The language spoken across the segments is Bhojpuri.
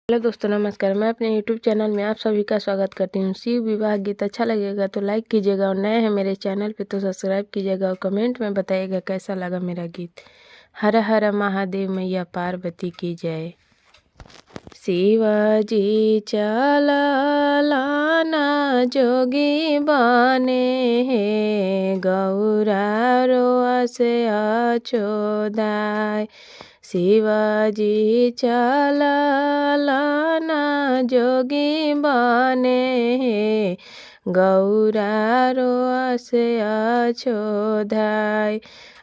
हेलो दोस्तों, नमस्कार। मैं अपने यूट्यूब चैनल में आप सभी का स्वागत करती हूँ। शिव विवाह गीत अच्छा लगेगा तो लाइक कीजिएगा, और नए हैं मेरे चैनल पे तो सब्सक्राइब कीजिएगा, और कमेंट में बताइएगा कैसा लगा मेरा गीत। हर हर महादेव, मैया पार्वती की जय। शिवाजी चला लाना जोगी बने हैं, गौरा रोआ से अचोदाय। शिवाजी चला लाना जोगी बने हैं, गौरा रोआ से अचोदाय।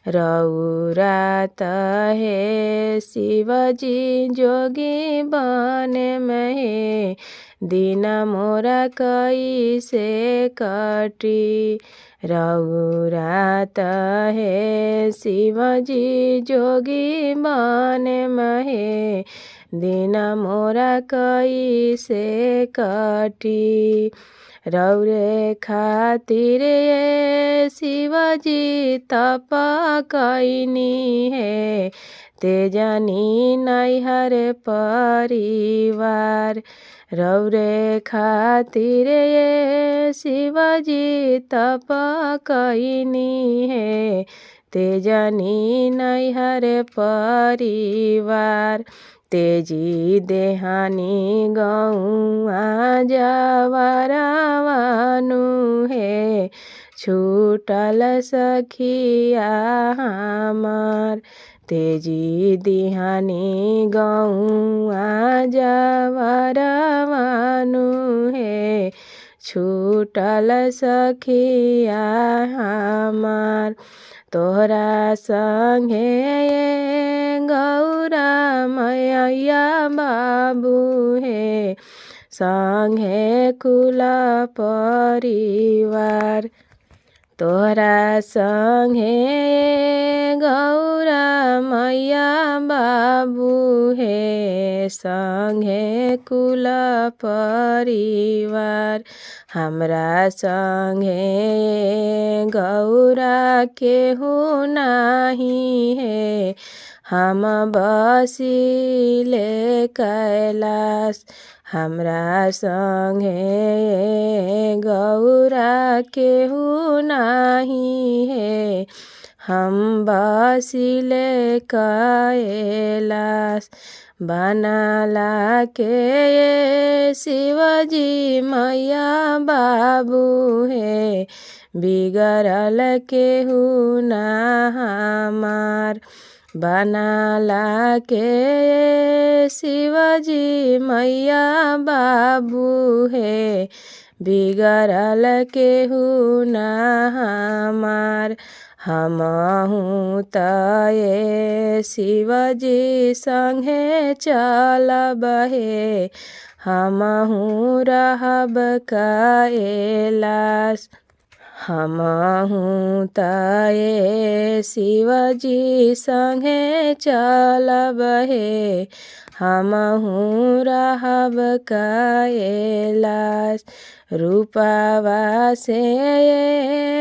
रौरात है शिवजी जोगी बने में, दीना मोरा कई से कटी। रौरात है शिवजी जोगी बने में, दीना मोरा कई से कटी। रौरे खातिर ये शिवजी तपा कैनी है, तेजनी नैहर परिवार। रौरे खातिर ये शिवजी तपा कैनी है, तेजनी नैहर परिवार। तेजी देहानी गौआ जवरवानु है, छूटल सखिया हमार। तेजी देहानी गौआ जवरवानु है, छूटल सखिया हमार। तोहरा संगे गौरा मैया बाबू है, संगे कुल परिवार। तोहरा संगे गौरा मैया बाबू है, संगे कुल परिवार। हमरा संगे गौरा केहू नाही है, हम बसिले कैलाश। हमरा संगे गौरा केहू नाही है, हम बसिले कैलाश। बनाला के शिवजी मैया बाबू है, बिगड़ल केहू ना हमार। बनाला के शिवजी मैया बाबू है, बिगड़ल केहू ना हमार। हमहूँ तये शिवजी संगे चलब हे, हमहूँ रहब कैलाश। हमहूँ तये शिवजी संगे चलब हे, हमहूँ रहब कैलाश। रूपवा से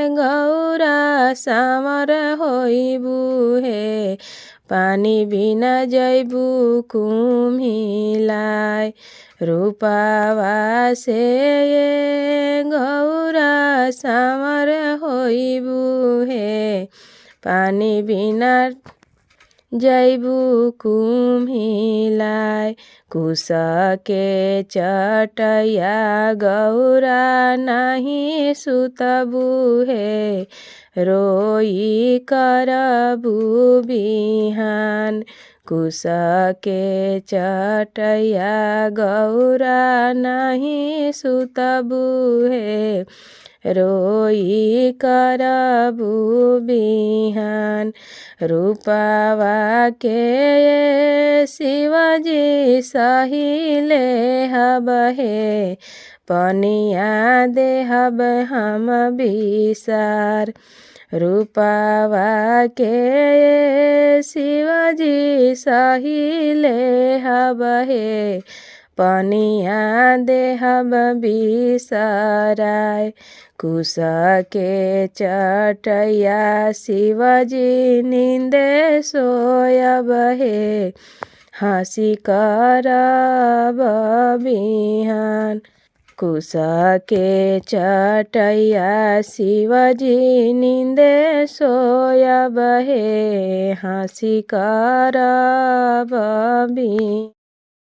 गौरा सामर होइबू है, पानी बिना जैबू कुम्हिलाय। रूपवा से गौरा सामर होइबू है, पानी बिना जैबू कुम्हिलाय। कुश के चटैया गौरा नहीं सुतबू है, रोई करबू बिहान। कुश के चटैया गौरा नहीं सुतबू है, रोई करबू बिहान। रूपवा के शिवजी सहिले हब हे, पनिया देहब हम बिसार। रूपवा के शिवजी सहिले हब हे, पनिया देहब बिसराय। कुश के चटैया शिवजी नींदे सोयब हे, हाँसी करब बिहान। कुसा के चटैया शिवजी नींदे सोयब हे, हाँसी करब बिहान।